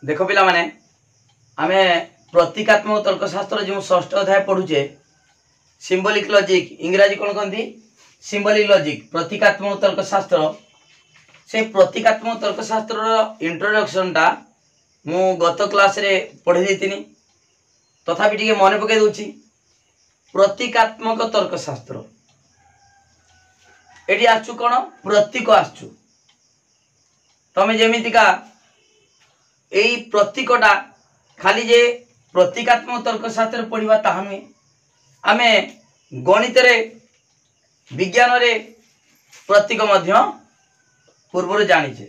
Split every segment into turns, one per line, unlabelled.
देख पिला माने आमे प्रतीकात्मक तर्कशास्त्र जो षष्ठ अध्याय पढ़ुचे सिंबलिक लॉजिक इंग्राजी कौन कहती सिंबलिक लॉजिक प्रतीकात्मक तर्कशास्त्र से प्रतीकात्मक तर्कशास्त्र इंट्रोडक्शन टा मु गत क्लास रे पढ़ी देतिनी तथापि टिके मन पके दूची प्रतीकात्मक तर्कशास्त्र एडी आछू कोन प्रतीक आछू तमे जेमितिका एई प्रतीकटा खाली जे प्रतीकात्मक तर्कशास्त्र पढ़िबा ताहा नुहे आमे गणित रे विज्ञान रे प्रतीक मध्य पूर्व जानिचे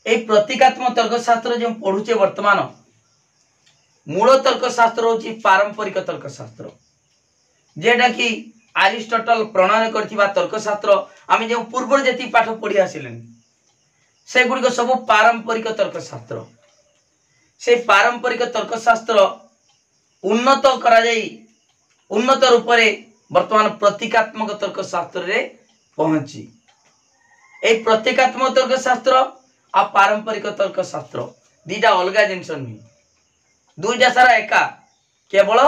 ए प्रतीकात्मक तर्कशास्त्र जो पढ़ुचे वर्तमान मूल तर्कशास्त्र होची पारंपरिक तर्कशास्त्र जेटा कि अरिस्टोटल प्रणयन करथिबा तर्कशास्त्र आमे जो पूर्व जेति पाठ पढ़ी आसिलेन से गुडी सब पारंपरिक तर्कशास्त्र से पारंपरिक तर्कशास्त्र उन्नत करा जाई उन्नत रूप रे वर्तमान प्रतीकात्मक तर्कशास्त्र रे पहुंची ए प्रतीकात्मक तर्कशास्त्र आ पारंपरिक तर्कशास्त्र दीटा अलगा जिनस नुहे दुईटा सारा एका केवल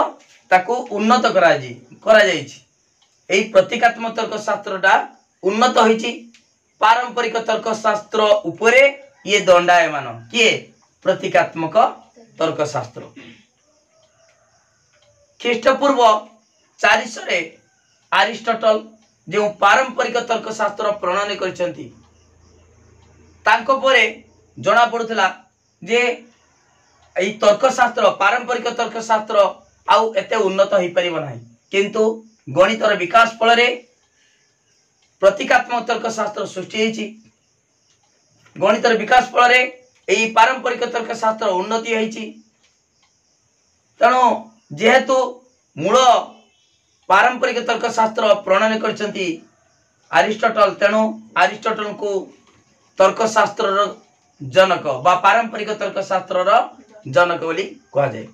ताकू उन्नत करा जाइछि एई प्रतीकात्मक तर्कशास्त्रटा उन्नत होइछि पारंपरिक तर्कशास्त्र उपरे ये दंडायमान किए प्रतीकात्मक तर्कशास्त्र ख्रीष्टपूर्व 400 रे अरिस्टोटल जो पारंपरिक तर्कशास्त्र प्रणयन करछंती तांको परे जणा पडुतला जे एई तर्कशास्त्र पारंपरिक तर्कशास्त्र आउ एते उन्नत होई परिबो नाही किंतु गणितर विकास फल रे प्रतीकात्मक तर्कशास्त्र सृष्टि होइछि गणितर विकास फल रे एई पारंपरिक तर्कशास्त्र उन्नति होइछि तणो जेहेतु मूल पारंपरिक तर्कशास्त्र प्रणयन करछंती अरिस्टोटल तेणु अरिस्टोटल को तर्कशास्त्र जनक बा पारंपरिक तर्कशास्त्र जनक बोली कहा जाए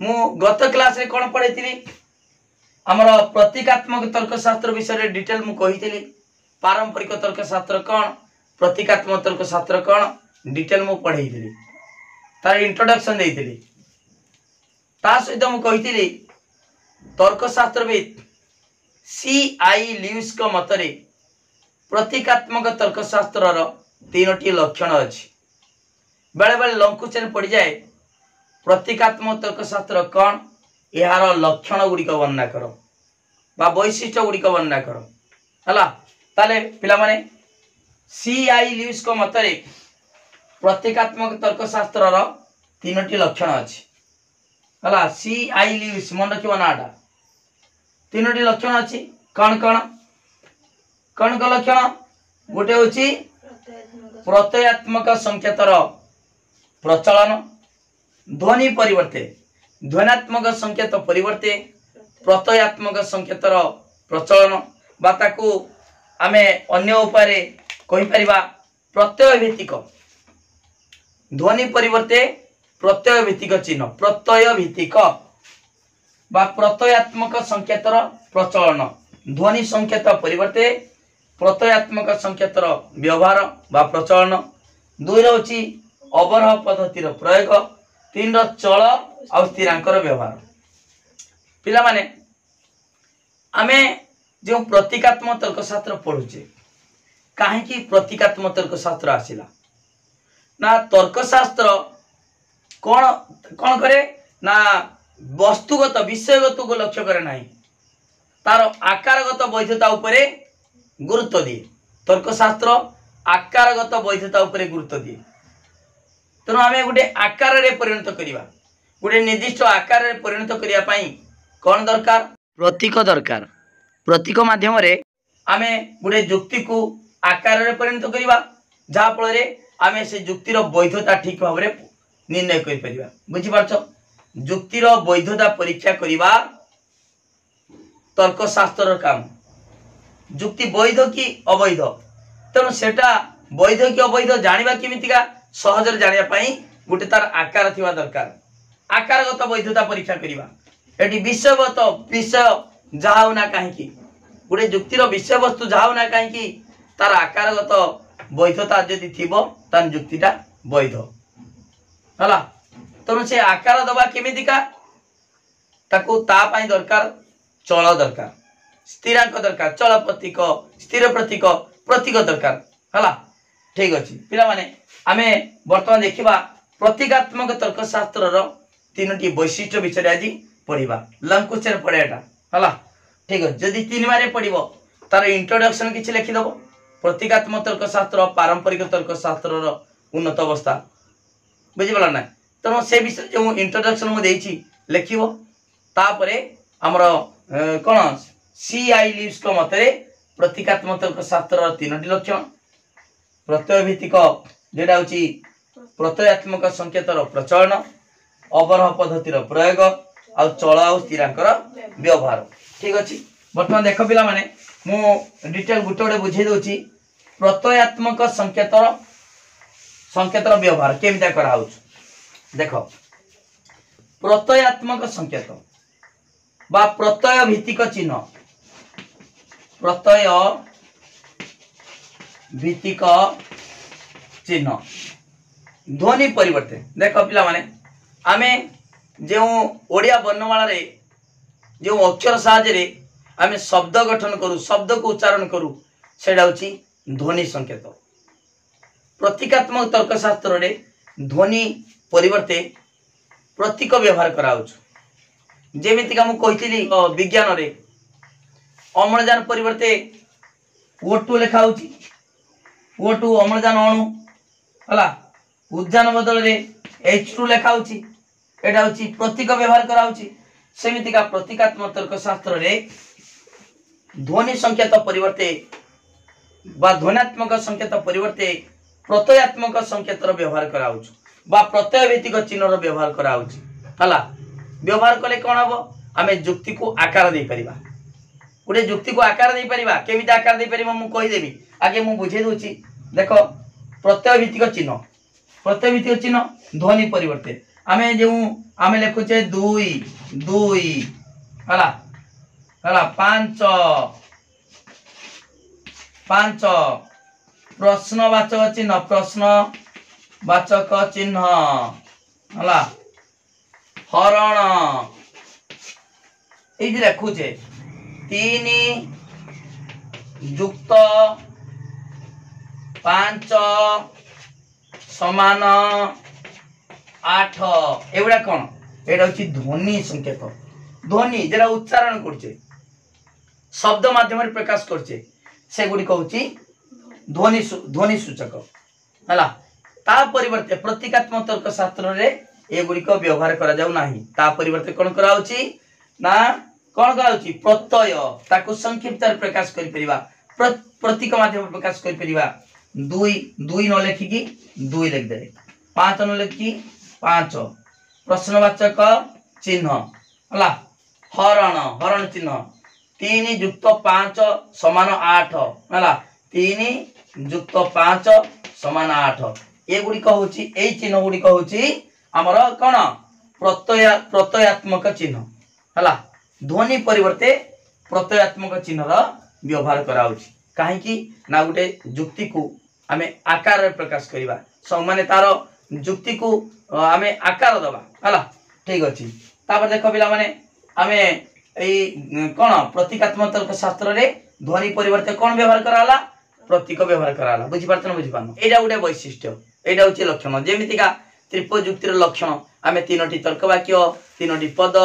मु गत क्लास रे कोन पढैतिली हमर प्रतीकात्मक तर्कशास्त्र विषय रे डिटेल मु कहितिली पारंपरिक तर्कशास्त्र कोन प्रतीकात्मक तर्कशास्त्र कोन डिटेल मु पढैतिली तार इंट्रोडक्शन देइतिली ता सहित मु कहितिली तर्कशास्त्रविद C.I. ल्यूइस को मतरे प्रतीकात्मक तर्कशास्त्र रो तीनोटी लक्षण अछि बेले बेले लंकुचन पड़ जाए प्रतीकात्मक तर्कशास्त्र कौन यार लक्षण गुड़िक वर्णना कर बा वैशिष्ट्य गुड़िक वर्णना कर हला ताले पिला माने C.I. ल्यूइस को मतरे प्रतीकात्मक तर्कशास्त्र रो तीनोटी लक्षण अछि हला C.I. ल्यूइस मन रखिबो नाटा तीनोटी लक्षण अछि कौन कौन कौन का लक्षण गोटे होची प्रत्ययात्मक संकेतर प्रचलन ध्वनि परिवर्ते ध्वनात्मक संकेत परिवर्ते प्रत्ययात्मक संकेतर प्रचलन बाताकू आमे अन्य उपाय कहि परिबा प्रत्यय भित्तिक ध्वनि परिवर्ते प्रत्यय भित्तिक चिन्ह प्रत्यय भित्तिक बा प्रत्ययात्मक संकेतर प्रचलन ध्वनि संकेत परिवर्ते प्रत्ययात्मक संकेतर व्यवहार बा प्रचलन दुई रहुची अवरोह पद्धतिर प्रयोग तीन चल आ स्थिरांकर व्यवहार पिला माने आमे जो प्रतीकात्मक तर्कशास्त्र पढुचे काहे कि प्रतीकात्मक तर्कशास्त्र आसिला ना तर्कशास्त्र कोन कोन करे ना वस्तुगत विषयगत को लक्ष्य करे नाही तार आकारगत वैधता उपरे गुरुत्व दिए तर्कशास्त्र आकारगत वैधता उपरे गुरुत्व दिए तेणु आम गोटे आकार रे परिणत करिबा गोटे निर्दिष्ट आकार रे परिणत करिया पई कोन दरकार प्रतीक माध्यम रे आमे गोटे युक्ति को आकार रे परिणत करिबा जहा फल रे आमे से युक्तिर वैधता ठीक भाव रे निर्णय करि परिबा बुझि पाछो युक्तिर वैधता परीक्षा करिबा तर्कशास्त्र काम युक्ति वैध कि अवैध तेणु सेटा वैध कि अवैध जानिबा केमितिका सहजर जानिया पई गोटे तार आकार थिबा दरकार आकारगत वैधता परीक्षा करिबा एटी विषयगत विषय जाहाउ ना काहे कि गोटे युक्तिर विषय वस्तु जाहाउ ना काहे कि तार आकारगत वैधता यदि थिबो तान युक्तिटा वैध हला तेणु से आकार दबा केमितिका ताकू ता पाई दरकार चल दरकार स्थिरांक दरकार चल प्रतीक स्थिर प्रतीक प्रतीक दरकार हला ठीक अछि पिला माने आमे वर्तमान देखिबा प्रतीकात्मक तर्कशास्त्र रो तीनोटी वैशिष्ट्य विषय आज पढ़िबा लंग क्वेश्चन पढ़ेटा हला ठीक अछि जदी तीन बारे पढ़िबो तार इंट्रोडक्शन किछि लिखि दबो प्रतीकात्मक तर्कशास्त्र पारंपरिक तर्कशास्त्र रो उन्नत अवस्था बुझि बला ना तनो से विषय जो इंट्रोडक्शन मु देछि लिखिबो तापरे हमर कोन सीआई लिव्स को मतरे प्रतीकात्मक तर्कशास्त्र रो तीनोटी लक्षण प्रत्यय भित्तिक जेडा होची प्रत्ययात्मक संकेतर प्रचलन अवरोह पद्धतिर प्रयोग आ चल आ स्थिरांकर व्यवहार ठीक अछि वर्तमान देख पिला माने मु डिटेल गुटे गुटे बुझे दोची प्रत्ययात्मक संकेतर व्यवहार केमिता करा होछ देखो प्रत्ययात्मक संकेत बा प्रत्यय भित्तिक चिन्ह प्रत्यय भित्तिक चिन्ह ध्वनि परिवर्ते देख पिला माने आमे जो ओडिया वर्णमाला रे जो अक्षर साहाय्य रे आमे शब्द गठन करू शब्द को उच्चारण करू सेडा होची ध्वनि संकेत प्रतीकात्मक तर्कशास्त्र रे ध्वनि परिवर्ते प्रतीक व्यवहार करा होछ जेमिति का मु कहितली विज्ञान रे अम्लजान परिवर्ते O2 लिखा होची O2 अम्लजान अणु हला उद्यान बदल रे H2 लिखा होची एटा होची प्रतीक व्यवहार करा होची सेमिति का प्रतीकात्मक तर्कशास्त्र रे ध्वनि संकेत परिवर्ते बा ध्वन्यात्मक संकेत परिवर्ते प्रत्ययात्मक संकेतर व्यवहार करा होछ बा प्रत्यय भित्तिक चिन्हर व्यवहार करा होछ हला व्यवहार कले कोन हबो आमे युक्ति को आकार दे परिबा उडे युक्ति को आकार दे परिबा केमिति आकार दे परिबा मु कहि देबी आगे मु बुझे दोची देखो प्रत्यय भित्तिक चिन्ह ध्वनि परिवर्ते आमे जो आमे लेखुचे 2 हला हला 5 प्रश्नवाचक चिन्ह हला हरण ए लेखुचे 3 युक्त 5 समान 8 एवडा कोन एडा होची ध्वनि संकेत ध्वनि जेरा उच्चारण करछे शब्द माध्यम रे प्रकाश करछे से गुडी कहूची ध्वनि सूचक हला ता परिवर्ते प्रतीकात्मक तर्कशास्त्र रे ए गुडी को व्यवहार करा जाउ नाही ता परिवर्ते कोन करा होची ना कोन करा होची प्रत्यय ताको संक्षिप्त रे प्रकाश करि परिबा प्रतीक माध्यम रे प्रकाश करि परिबा 2 न लेखि की 2 लिख दे 5 न लेखि 5 प्रश्नवाचक चिन्ह हला हरण चिन्ह 3 युक्त 5 समान 8 हला 3 युक्त 5 समान 8 ए गुडी कहूची ए चिन्ह गुडी कहूची हमर कोन प्रत्ययात्मक चिन्ह हला ध्वनि परिवर्ते प्रत्ययात्मक चिन्हर व्यवहार करा होची काहे की ना गुटे युक्ति को आमे आकार रे प्रकाश करिबा माने तार युक्ति को आमे आकार दबा हला ठीक अछि तापर देखो पिला माने आमे एई कोन प्रतीकात्मक तर्कशास्त्र रे ध्वनि परिवर्ते कोन व्यवहार कराला प्रतीक व्यवहार कराला बुझि पारतन बुझि पानो एडा गुटे वैशिष्ट्य एडा होची लक्षण जेमिति का त्रिपद युक्तिर लक्षण आमे तीनोटी तर्क वाक्य तीनोटी पद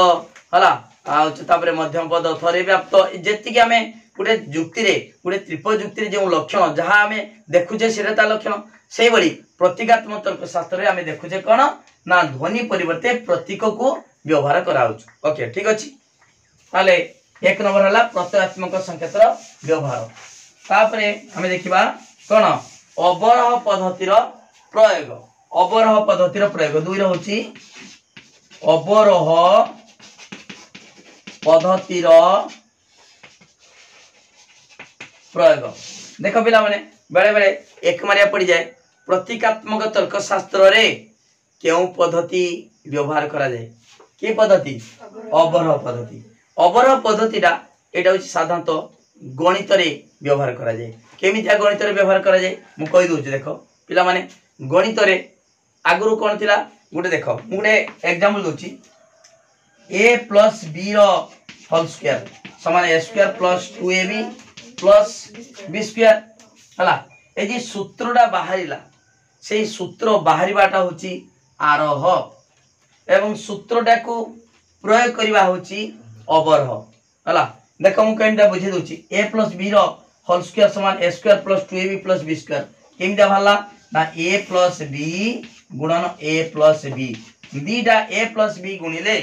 हला आ तापरे मध्यम पद थरे व्याप्त जेति कि आमे गुटे युक्ति रे गुटे त्रिपद युक्ति रे जो लक्षण जहां आमे देखुचे सेटा ता लक्षण सेही बडी प्रतीकात्मक तर्कशास्त्र रे आमे देखुचे कोन ना ध्वनि परिवर्ते प्रतीक को व्यवहार कराउछ ओके ठीक अछि ताले एक नंबर हला प्रत्ययात्मक संकेतर व्यवहार तापरे हमें देखिबा कोन अवरोह पद्धतिर प्रयोग 2 रहउची अवरोह पद्धतिर प्रयोग देखो पिला माने बेले बेले एक मारिया पड़ी जाए प्रतीकात्मक तर्कशास्त्र रे केउ पद्धति व्यवहार करा जाए के पद्धति अवरोह पद्धतिटा एटा होची साधारणतः गणित रे व्यवहार करा जाए केमितिया गणित रे व्यवहार करा जाए मु कहि दोछ देखो पिला माने गणित रे आगुरु कोन थिला गोटे देख गोटे एग्जांपल दूची A plus B whole square समान A square plus 2ab plus B square हला ए जी सूत्रटा बाहरिला से सूत्र बाहरिबाटा होची आरोह एवं सूत्रटा को प्रयोग करबा होची अवरोह हला देखो मु केनटा बुझी दोची a plus b whole square समान a square plus 2ab plus b square केमिदा भला ना a प्लस b गुणन a प्लस b दीटा a प्लस b गुणिले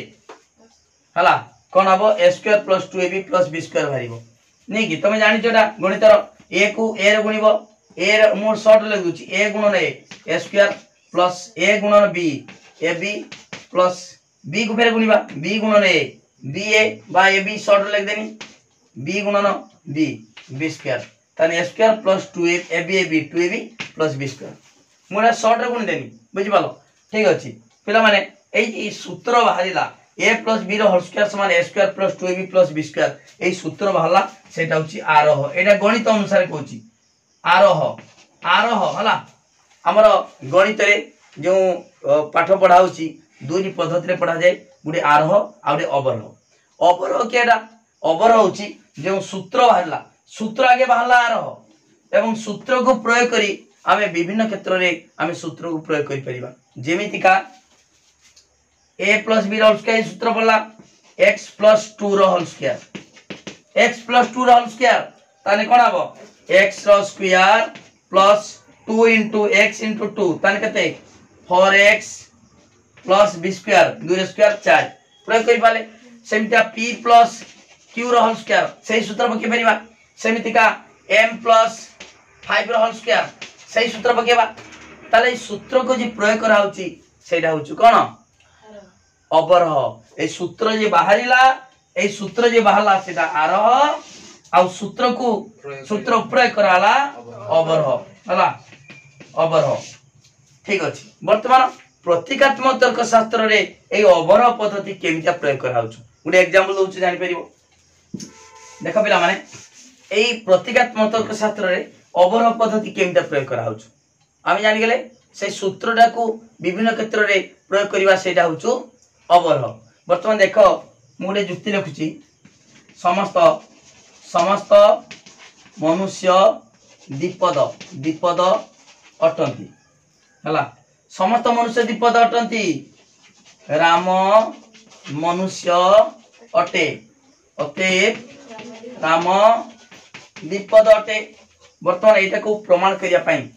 हला कोन हबो a square plus 2ab plus b square भरिबो नै कि तमे जानि छोटा गणितर a को a रे गुणिबो a रे मोर शॉर्ट ले दुची a गुणन a स्क्वायर प्लस a गुणन b ab प्लस b को फेर गुणिबा b गुणन a ba बा ab शॉर्ट लिख देनी b गुणन b b स्क्वायर तने a square plus 2ab ab 2ab plus b square मोरा शॉर्ट रे गुण देनी बुझि पालो ठीक अछि पिला माने एई सूत्र बाहरिला a प्लस b रो होल स्क्वायर समान a square plus 2ab plus b square एई सूत्र बाहरला सेटा होची आरोह एटा गणित अनुसार कहूची आरोह आरोह हला हमर गणित रे जो पाठ पढा होची दुई पद्धति रे पढा जाय गुडे आरोह आ गुडे अवरोह अवरोह केडा अवरोह होची जो सूत्र बाहरला सूत्र आगे बाहरला आरोह एवं सूत्र को प्रयोग करी आमे विभिन्न क्षेत्र रे आमे सूत्र को प्रयोग करि परिबा जेमिति का a plus b whole square सूत्र पड़ला x प्लस 2 रो होल स्क्वायर x प्लस 2 रो होल स्क्वायर ताने कोन हबो x रो square plus 2 into x into 2 ताने कते 4x plus b square 2 square 4 प्रयोग करि पाले सेमितिया p प्लस q रो होल स्क्वायर सही सूत्र पके परिबा सेमिति का m प्लस 5 रो होल स्क्वायर सही सूत्र पकेबा ताले सूत्र को जे प्रयोग करा होची सेटा होची कोन अवरोह ए सूत्र जे बाहरिला ए सूत्र जे बाहरला सेटा आरोह आ सूत्र को सूत्र प्रयोग कराला अवरोह हला अवरोह ठीक अछि वर्तमान प्रतीकात्मक तर्क शास्त्र रे ए अवरोह पद्धति केमिता प्रयोग करा होछु गुडे एग्जांपल दोछु जानि परिबो देखो पिला माने ए प्रतीकात्मक तर्क शास्त्र रे अवरोह पद्धति केमिता प्रयोग करा होछु आमी जानि गेले से सूत्रटा को विभिन्न क्षेत्र रे प्रयोग करबा सेटा होछु अवरोह वर्तमान देखो मुडे जुक्ति लिखुची समस्त समस्त मनुष्य द्विपद द्विपद अटंती हला समस्त मनुष्य द्विपद अटंती राम मनुष्य अटे अतएव राम द्विपद अटे वर्तमान एटा को प्रमाण करिया पई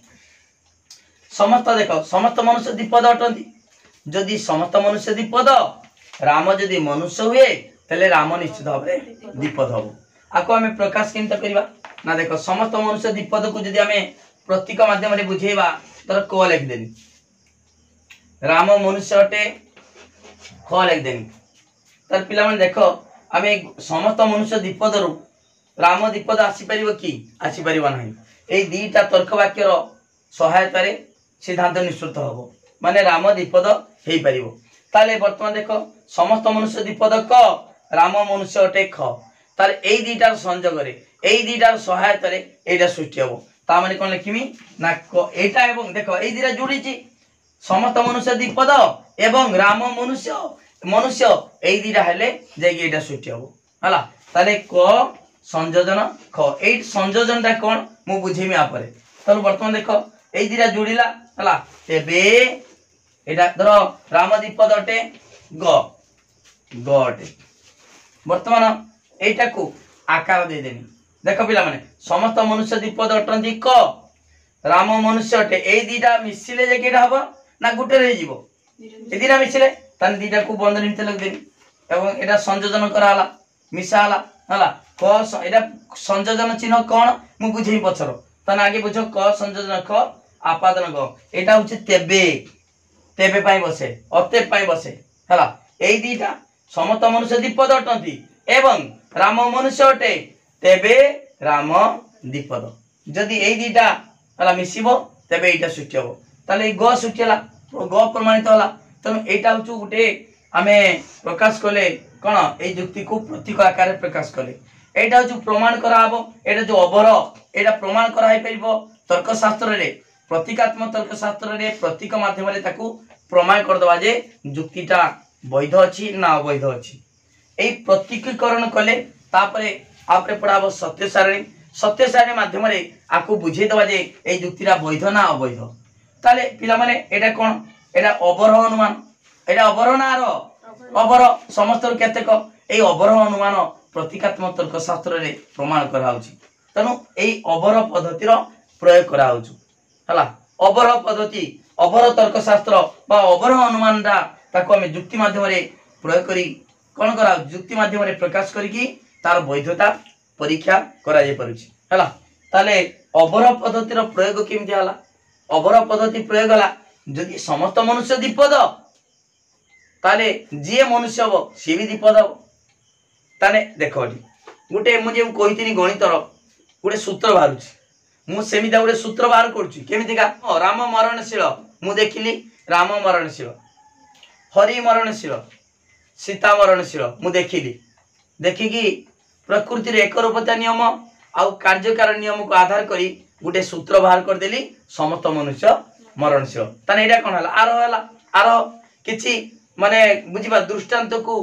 समस्त देखो समस्त मनुष्य द्विपद अटंती जदि समस्त मनुष्य द्विपद राम जदि मनुष्य हुए तले राम निश्चित भाबरे द्विपद हबो आको हमें प्रकाश केनता करबा ना देखो समस्त मनुष्य द्विपद को जदि हमें प्रतीक माध्यम रे बुझेबा तर को लिख देनी राम मनुष्य अटे ख लिख देनी तर पिला मन देखो हमें समस्त मनुष्य द्विपद रु राम द्विपद आसी परिबो की आसी परिबो नाही ए दीटा तर्क वाक्य रो सहायता रे सिद्धांत निश्चित हबो माने राम द्विपद हेई परिबो ताले वर्तमान देखो समस्त मनुष्य द्विपद क राम मनुष्य अटे ख ताले एई दीटार संयोग रे एई दीटार सहायता रे एटा सृष्टि हबो ता माने कोन लिखिमी ना क एटा एवं देखो एई दीटा जोड़ीची समस्त मनुष्य द्विपद एवं राम मनुष्य मनुष्य एई दीटा हेले जेकी एटा सृष्टि हबो हला ताले क संयोजन ख एई संयोजनटा कोन मु बुझेमी आ परे ताले वर्तमान देखो एई दीटा जोड़ीला हला तेबे एटा धरो राम द्विपद अटे ग ग अटे वर्तमान एटा को आकार दे देनी देखो पिला माने समस्त मनुष्य द्विपद अटंती क राम मनुष्य अटे ए दीटा मिसिले जे केटा हबो ना गुटे रे जीवो ए दीटा मिसिले तने दीटा को बंद निते लग देनी एवं एटा संयोजन कराला मिसाला हला क एटा संयोजन चिन्ह कोन मु बुझेई पछरो तने आगे बुझो क संयोजन ख आपादन ग एटा होची तेबे तेबे पाई बसे अतएव पाई बसे हला एई दीटा समस्त मनुष्य द्विपद अटंती एवं राम मनुष्य अटे तेबे राम द्विपद जदि एई दीटा हला मिसिबो तेबे एटा सृष्टि हबो ताले ग सृष्टि हला ग प्रमाणित हला तनो एटा होचु गुटे आमे प्रकाश कले कोन एई युक्ति को प्रतीक आकार रे प्रकाश कले एटा होचु प्रमाण करा हबो एटा जो अवरोह एटा प्रमाण करा हे परिबो तर्क शास्त्र रे प्रतीकात्मक तर्क शास्त्र रे प्रतीक माध्यम रे ताकू प्रमाण करदे जे जुक्तिटा वैध अच्छी ना अवैध अच्छी यही प्रतीकीकरण कले आपरे पढ़ाब सत्य सारणी माध्यम आपको बुझेदवा जे ये जुक्तिटा वैध ना अवैध ताले पिला माने एटा कोन एटा अवरोह अनुमान एटा अवरोह ना अवरोह समस्त केतेक ए अवरोह अनुमान प्रतीकात्मक तर्कशास्त्र रे प्रमाण कराउछि तनु ए अवरोह पद्धतिर प्रयोग कराउछु हला अवरोह पद्धति अवरोह तर्कशास्त्र बा अवरोह अनुमान दा ताको हम जुक्ति माध्यम रे प्रयोग करी कोन करा जुक्ति माध्यम रे प्रकाश करी तार वैधता परीक्षा करा जे परुछि हला ताले अवरोह पद्धतिर प्रयोग केमति हला अवरोह पद्धति प्रयोग हला जदि समस्त मनुष्य दीपद ताले जे मनुष्य हो सी भी दीपद हो ताने देखो गोटे मुझे कही गणितर गोटे सूत्र बाहर मुझे गोटे सूत्र बाहर करुँचा राम मरणशील मु देखिली राम मरणशील हरि मरणशील सीता मरणशील मु देखिली देखिकी प्रकृति एक रूपता नियम आउ कार्यकार नियम को आधार करी गोटे सूत्र बाहर करदेली समस्त मनुष्य मरणशील ताने एटा कोन हला आर किछि माने बुझिबा दृष्टांत को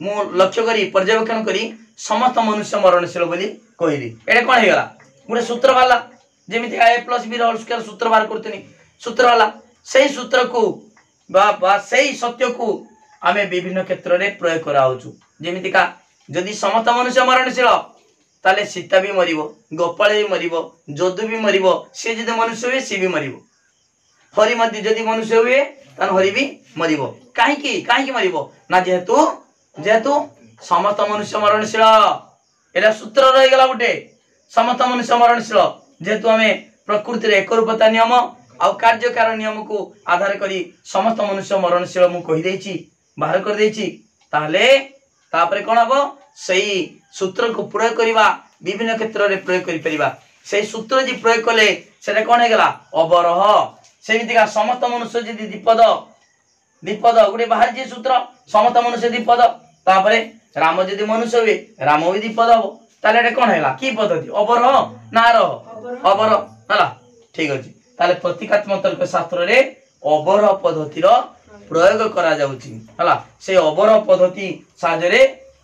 मु लक्ष्य करी पर्यवेक्षण करी समस्त मनुष्य मरणशील बोली कहली एटा कोन हेगला गोटे सूत्र वाला जेमिति a + b होल स्क्वायर सूत्र बाहर करतनी सूत्र वाला सही सूत्र को बा सही सत्य को आमे विभिन्न क्षेत्र रे प्रयोग कराउछु जेमिति का जदि समस्त मनुष्य मरणशील ताले सीता भी मरिबो गोपाल भी मरिबो जदु भी मरिबो से जदि मनुष्य हुए सी भी मरिबो हरि मध्य जदि मनुष्य हुए तान हरि भी मरिबो काहे मरिबो ना जेहेतु समस्त मनुष्य मरणशील एटा सूत्र रही गला गोटे समस्त मनुष्य मरणशील जेहेतु हमें प्रकृति रे एक रूपता नियम आ कार्यकार नियम को आधार करी समस्त मनुष्य मरणशील मु कहि देछि बाहर कर देछि ताले तापरे कोन हबो सही सूत्र को प्रयोग करिबा विभिन्न क्षेत्र रे प्रयोग करि परिबा सही सूत्र जी प्रयोग कले सेटा कोन हे गला अवरोह सेमितिका समस्त मनुष्य जदि दीपद गोटे बाहर जे सूत्र समस्त मनुष्य दीपद तापरे राम जदि मनुष्य हुए राम भी दीपद हबो ताले एटा कोन हेला की पद्धति अवरोह ना आरोह अवरोह हला ठीक अछि ताले प्रतीकात्मक तर्क शास्त्र रे अवरोह पद्धति रो प्रयोग करा जाउची हला से अवरोह पद्धति साजरे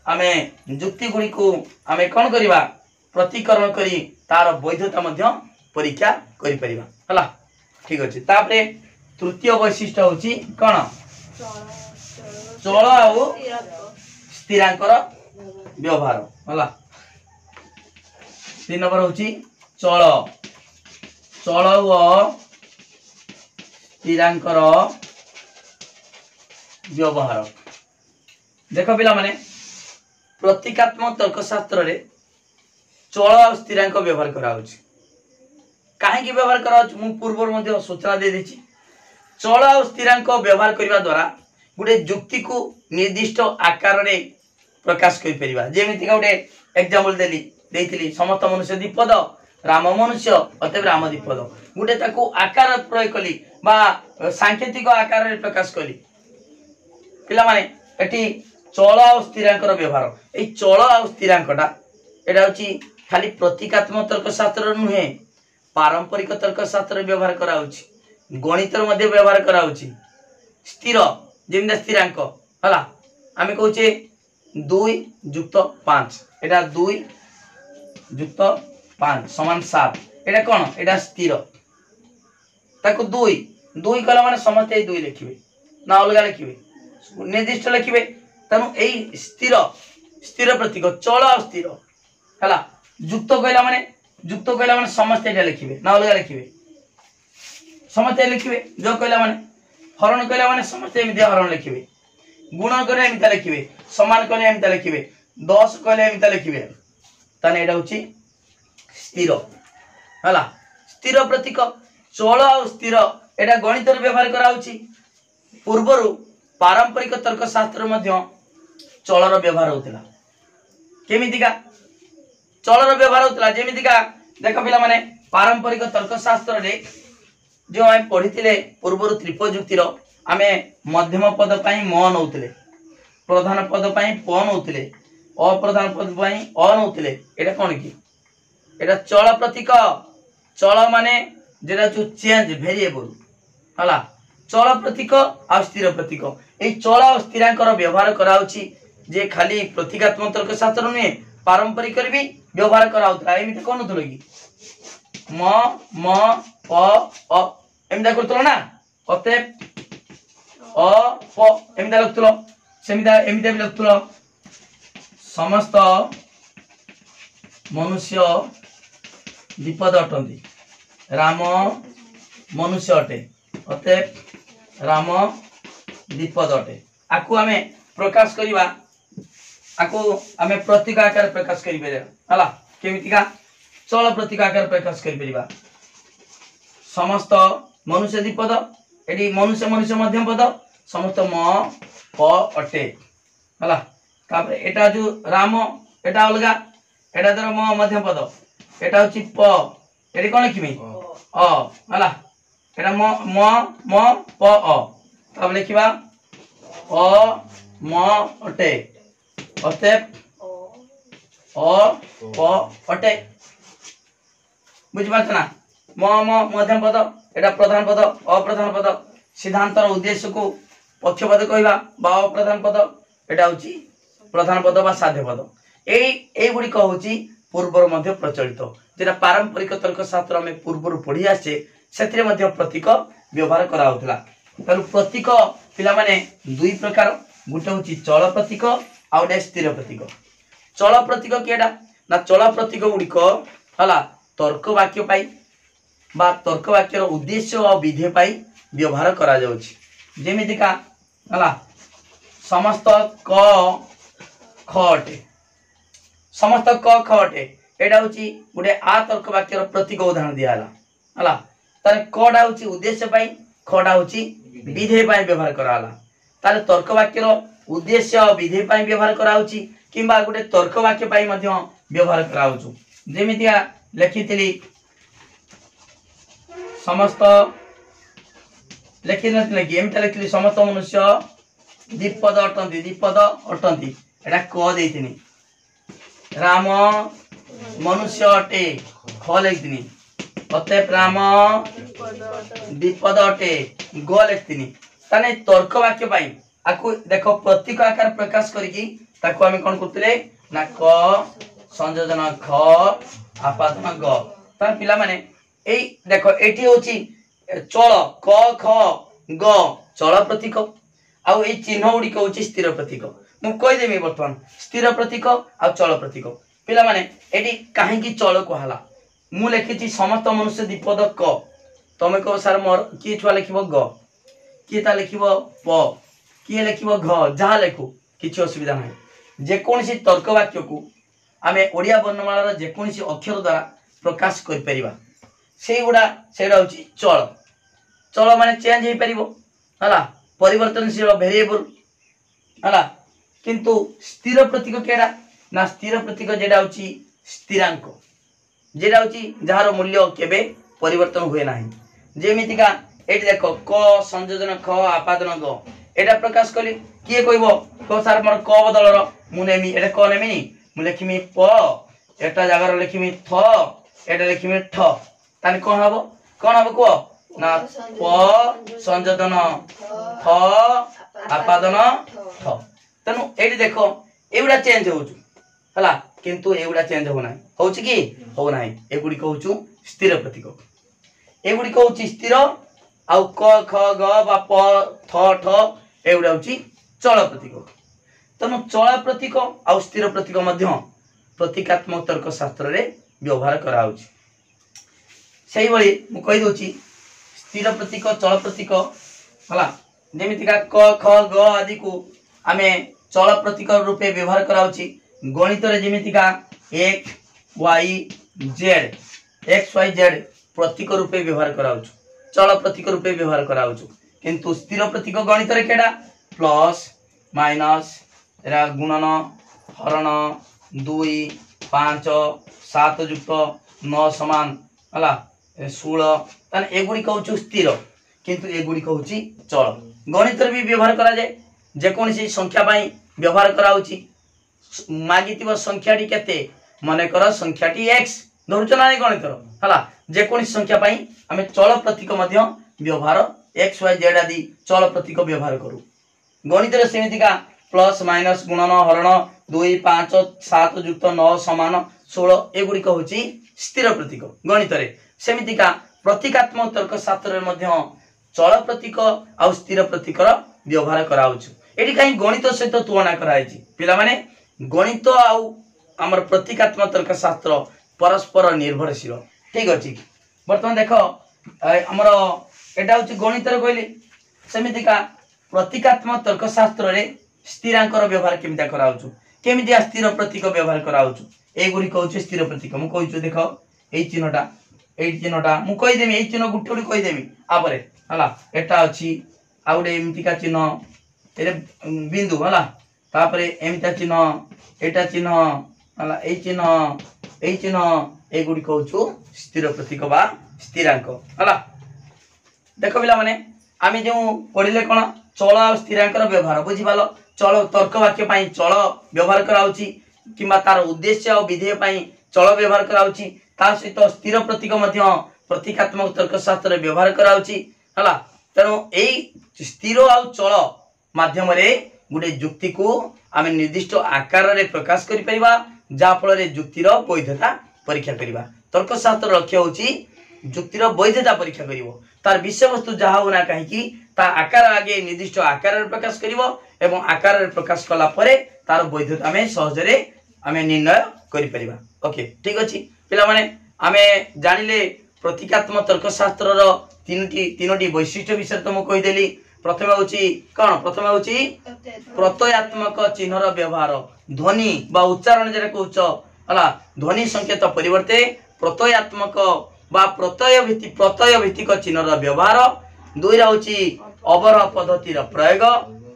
आमे जुक्ति गुडी को आमे कोन करिबा प्रतीकरण करी तार वैधता मध्य परीक्षा करि परिबा हला ठीक अछि तापरे तृतीय वैशिष्ट्य होची कोन चल आ स्थिरांकर व्यवहार हला 3 नंबर होची चल व स्थिरांकर व्यवहार देख पिला माने प्रतीकात्मक तर्कशास्त्र रे चल आ स्थिरांक व्यवहार करा होची काहे की व्यवहार करा होची मु पूर्व मध्ये सूचना दे देछि चल आ स्थिरांक व्यवहार करबा द्वारा गुटे जुक्ति को निर्दिष्ट आकार रे प्रकाश करि परिबा जेमिति का गुटे एग्जांपल देइथिली समस्त मनुष्य दीपद राम मनुष्य अतएव राम दीपद गुटे ताको आकार प्रयोग कली बा सांकेतिक आकार रे प्रकाश कली पिला माने एठी चल आ स्थिरांकर व्यवहार ए चल आ स्थिरांकटा एटा होची खाली प्रतीकात्मक तर्कशास्त्र नुहे पारंपरिक तर्कशास्त्र व्यवहार करा होची गणितर मध्ये व्यवहार करा होची स्थिर जेमिति स्थिरांक हला आमे कहूचे 2 + 5 एटा 2 + 5 = 7 एटा कोन एटा स्थिर ताको 2 कला माने समस्त 2 लिखिबे ना अलगा लिखिबे निर्दिष्ट लिखिबे तनु एई स्थिर प्रतीक चल आ स्थिर हला युक्त कहला माने समस्त एटा लिखिबे ना अलगा लिखिबे समस्त लिखिबे जो कहला माने हरण कहला माने समस्त एमिति हरण लिखिबे गुण करे एमिति लिखिबे समान करे एमिति लिखिबे 10 कहले एमिति लिखिबे तने एटा होची स्थिर हला स्थिर प्रतीक चल आ स्थिर एटा गणितर व्यवहार करा होची पूर्वरु पारंपरिक तर्कशास्त्र मध्ये चलर व्यवहार होतिला केमितिका चलर व्यवहार होतिला जेमितिका देख पिला माने पारंपरिक तर्कशास्त्र रे जो हम पढ़िथिले पूर्वरु त्रिपजुक्तिर आमे मध्यम पद पई म नउतिले प्रधान पद पई प नउतिले अप्रधान पद पई अ नउतिले एटा कोन की एटा चल प्रतीक चल माने जेटा जो चेंज वेरिएबल हला चल प्रतीक आ स्थिर प्रतीक ए चल और स्थिरांकर व्यवहार कराउची जे खाली प्रतीकात्मक तर्कशास्त्र नुहे पारंपरिक भी व्यवहार कराउतला एमिति कोन थलो कि म म प अ एमिति करतलो ना अते अ प एमिति लिखतलो सेमिति एमिति भी लिखतलो समस्त मनुष्य विपद अटंती राम मनुष्य अटे अते राम विपद अटे आकु आमे प्रकाश करिवा आकु आमे प्रतीक आकार प्रकाश करि परिबा हला केमितिका चल प्रतीक आकार प्रकाश करि परिबा समस्त मनुष्य विपद एडी मनुष्य मनुष्य मध्यम पद समस्त म प अटे हला तापर एटा जो राम एटा अलगा एटा दर म मध्यम पद एटा होची प एडी कोन लिखिमी अ हला एटा म म म प अ तब लिखिबा अ म अटे अते अ प अटे बुझ पाछ ना म मध्यम पद एटा प्रधान पद अप्रधान पद सिद्धांतर उद्देश्य को पक्षपद कहबा बा अप्रधान पद एटा होची प्रधान पद बा साध्य पद एई गुडी कहूची पूर्वर मध्य प्रचलित जेटा पारंपरिक तर्कशास्त्र में पूर्वर पढ़ी आसे सेथिरे मध्य प्रतीक व्यवहार करा होतला तनु प्रतीक पिला माने दुई प्रकार गुटे होची चल प्रतीक आ स्थिर प्रतीक चल प्रतीक केडा ना चल प्रतीक गुडिक हला तर्क वाक्य पाई बा तर्क वाक्यर उद्देश्य और विधेय पाई व्यवहार करा जाउची जेमितिका हला समस्त क ख अटे समस्त क ख अटे एडा होची गुडे आ तर्क वाक्यर प्रतीक उदाहरण दियाला हला तारे कडा होची उद्देश्य पाई खडा होची विधेय पाई व्यवहार कराला तारे तर्क वाक्यर उद्देश्य और विधेय पाई व्यवहार कराउची किंबा गुडे तर्क वाक्य पाई मध्य व्यवहार कराउछु जेमितिया लिखितली समस्त लिखि नथिले गेम ता लिखली समस्त मनुष्य दीपद अटंती एटा क देतिनी राम मनुष्य अटे ख लिखतिनी अतएव राम विपद अटे ग लिखतिनी ताने तर्क वाक्य पाई आकु देखो प्रतीक आकार प्रकाश करिकी ताकु आमे कोन करतले ना क संयोजन ख आपादन ग तार पिला माने एई देखो एठी होची चल क ख ग चल प्रतीक आ एई चिन्ह उडी होची स्थिर प्रतीक मु कहि देमी वर्तमान स्थिर प्रतीक आ चल प्रतीक पिला माने एठी काहे की चल को हला मु लिखिची समस्त मनुष्य विपद क तमे को सर मोर की छुआ लिखिबो ग की ता लिखिबो प की लिखिबो घ जहा लेखु किछि असुविधा नाही जे कोनसी तर्क वाक्य को आमे ओडिया वर्णमाला जे कोनसी अक्षर द्वारा प्रकाश कर परिबा सेगुडा सेडा होची चल चल माने चेंज हे परिबो हला परिवर्तनशील वेरिएबल हला किंतु स्थिर प्रतीक केडा ना स्थिर प्रतीक जेडा होची स्थिरांक जेडा होची जहार मूल्य केबे परिवर्तन हुए नाही जेमितिका एटी देखो क संयोजन ख आपादन ग एटा प्रकाश कली किए कहबो को सर मोर क बदलर मु नेमी एटा क नेमिनी मु लिखिमी प एटा जगार लिखिमी थ एटा लिखिमी ठ ताने कोन हबो को ना प संयोजन थ आपादन ठ तनु एटी देखो एउडा चेंज होउछु हला किंतु एउडा चेंज हो नाही होउछि की हो नाही एगुडी कहउछु स्थिर प्रतीक एगुडी कहउछि स्थिर आउ क ख ग बा प थ ठ एउडा होउछि चल प्रतीक तनु चल प्रतीक आउ स्थिर प्रतीक मध्य प्रतीकात्मक तर्क शास्त्र रे व्यवहार करा होउछि सेही बळी मु कहि दोछि स्थिर प्रतीक चल प्रतीक हला जेमितिका क ख ग आदि को आमे चल प्रतीक रूपे व्यवहार करा होउछि गणित रे जेमितिका x y z x y z प्रतीक रूपे व्यवहार करा होउछु चल प्रतीक रूपे व्यवहार करा होउछु किंतु स्थिर प्रतीक गणित रे केडा प्लस माइनस एरा गुणन हरण 2 5 7 युक्त 9 समान हला 16 तन एगुडी कहउछु स्थिर किंतु एगुडी कहउछि चल गणित रे भी व्यवहार करा जाय जे कोनसी संख्या पई व्यवहार करा होउछि मागितिबो संख्याटी केते मने कर संख्याटी x धरछ ना गणित रो हला जे कोनसी संख्या पई हमें चल प्रतीक मध्य व्यवहार एक्स वाई जेड आदि चल प्रतीक व्यवहार करू। गणित रे सेमितिका प्लस माइनस गुणन हरण 2 5 7 युक्त 9 समान 16 एगुड़िक होची स्थिर प्रतीक। गणित रे सेमितिका प्रतीकात्मक तर्क शास्त्र रे मध्य चल प्रतीक आ स्थिर प्रतीक रो व्यवहार कराउछु। एठी काई गणित सहित तुलना कराइछि पिला माने गणित आ हमर प्रतीकात्मक तर्क शास्त्र परस्पर निर्भरशील। ठीक अछि वर्तमान देखो हमर एटा होची गणित रे कहली सेमितिका प्रतीकात्मक तर्क शास्त्र रे स्थिरांकर व्यवहार केमिता कराउछु केमिति स्थिर प्रतीक व्यवहार कराउछु एगुरी कहउछु स्थिर प्रतीक मु कहउछु देखो एई चिन्हटा मु कहि देमी एई चिन्ह गुटे गुटे कहि देमी आबरे हला एटा अछि आ गुटे एमितिका चिन्ह एरे बिंदु हला तापरे एमिता चिन्ह एटा चिन्ह हला एई चिन्ह एगुडी कहउछु स्थिर प्रतीक बा स्थिरांक हला। देखो पिला माने आमे जो पढिले कोन चल आ स्थिरांकर व्यवहार बुझि पालो चल तर्क वाक्य पई चल व्यवहार कराउची किबा तार उद्देश्य और विधेय पई चल व्यवहार कराउची ता सहित स्थिर प्रतीक मध्य प्रतीकात्मक तर्क शास्त्र व्यवहार कराउची हला। तेनो एई स्थिर आ चल माध्यम रे गुटे युक्ति को आमे निर्दिष्ट आकार रे प्रकाश करि परिबा जा फल रे युक्ति रो वैधता परीक्षा करिबा। तर्क शास्त्र लक्ष्य होची युक्ति रो वैधता परीक्षा करिवो तार विषय वस्तु जहा होना कहि कि ता आकार आगे निर्दिष्ट आकार रे प्रकाश करिवो एवं आकार रे प्रकाश कला परे तार वैधता में सहज रे आमे निर्णय करि परिबा। ओके ठीक अछि पिला माने आमे जानिले प्रतीकात्मक तर्क शास्त्र रो तीनोटी वैशिष्ट्य विषय तो मु कहि देली। प्रथम होची कोन प्रथम होची प्रत्ययात्मक चिन्ह रो व्यवहार ध्वनि बा उच्चारण जरे कहउछ हला ध्वनि संकेत परिवर्ते प्रत्ययात्मक बा प्रत्यय भित्तिक चिन्ह रो व्यवहार। 2 होची अवरह पद्धति रो प्रयोग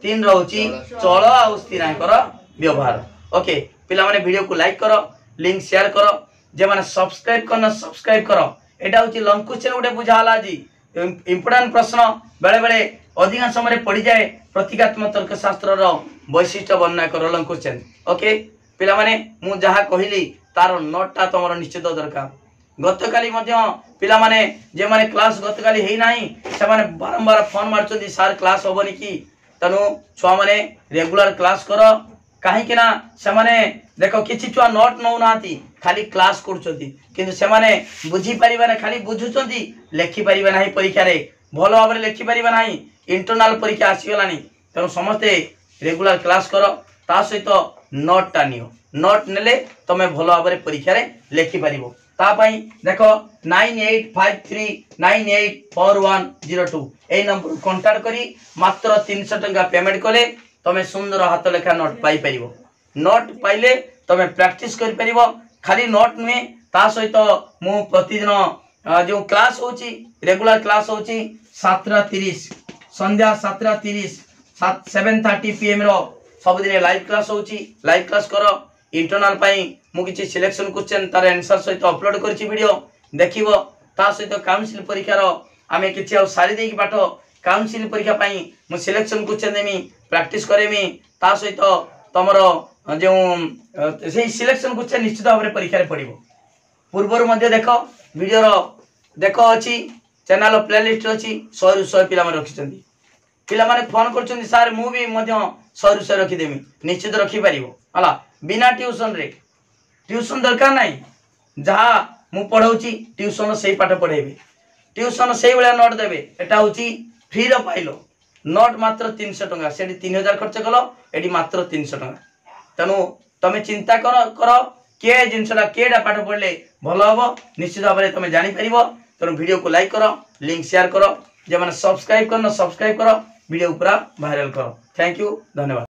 3 होची चल आ स्थिरांक रो व्यवहार। ओके पिला माने वीडियो को लाइक करो लिंक शेयर करो जे माने सब्सक्राइब करना सब्सक्राइब करो। एटा होची लॉन्ग क्वेश्चन उडे बुझाला जी इंपोर्टेंट प्रश्न बेले बेले अधिकांश समय पड़ी जाए प्रतीकात्मक तर्क शास्त्र रो वैशिष्ट्य वर्णना करो लॉन्ग क्वेश्चन। ओके पिला माने मु जहा कहिली तार नोटटा तमरो निश्चित दरकार। गतकाली मध्य पिला माने जे माने क्लास गतकाली हेई नाही से माने बारंबार फोन मारचोदी सर क्लास होबनी की तनु छुआ माने रेगुलर क्लास करो काहे कि ना से माने देखो किछि छुआ नोट नौ नाती खाली क्लास करचोदी किंतु से माने बुझी परिबा ना खाली बुझुचोदी लेखि परिबा नाही परीक्षा रे भलो भाबरे लेखि परिबा नाही इंटरनल परीक्षा आसी गलानी तनु समस्ते रेगुलर क्लास करो ता सहित नोट टा नियो नोट नेले तमे भलो भाबरे परीक्षा रे लेखि परिबो। ता पई देखो 9853984102 ए नंबर कांटेक्ट करी मात्र 300 टका पेमेंट कले तमे सुंदर हाथ लेखा नोट पाई परिबो। नोट पाइले तमे प्रैक्टिस करि परिबो खाली नोट नुहे ता सहित मु प्रतिदिन जो क्लास होची रेगुलर क्लास होची 7:30 संध्या 7:30 7:30 PM रो सब दिन लाइव क्लास होची लाइव क्लास करो इंटरनल पाई मु किछि सिलेक्शन क्वेश्चन तार आंसर सहित अपलोड करछि वीडियो देखिबो ता सहित काउंसिल परीक्षा रो आमे किछि आ सारी देकी पाठ काउंसिल परीक्षा पाई मु सिलेक्शन क्वेश्चन देमी प्रैक्टिस करेमी ता सहित तमरो जो से सिलेक्शन क्वेश्चन निश्चित भाबरे परीक्षा रे पडिबो। पूर्वर मध्ये देखो वीडियो रो देखो अछि चैनल प्लेलिस्ट अछि 100 रु 100 पिला माने रखिसंती पिला माने फोन करचंती सर मु भी मध्ये 100 रु 100 रखि देमी निश्चित रखि परिबो हला बिना ट्यूशन रे ट्यूशन दरकार नाही जहा मु पढौची ट्यूशन सेही पाठ पढेबे ट्यूशन सेही बेला नोट देबे एटा होची फ्री रो पाइलो नोट मात्र 300 टका सेठी 3000 खर्च कलो एठी मात्र 300 टका तनु तमे चिंता करो के जिनसला केडा पाठ पढले भलो हबो निश्चित भाबरे तमे जानि परिबो। तनु वीडियो को लाइक करो लिंक शेयर करो जे माने सब्सक्राइब करनो सब्सक्राइब करो वीडियो पूरा वायरल करो। थैंक यू धन्यवाद।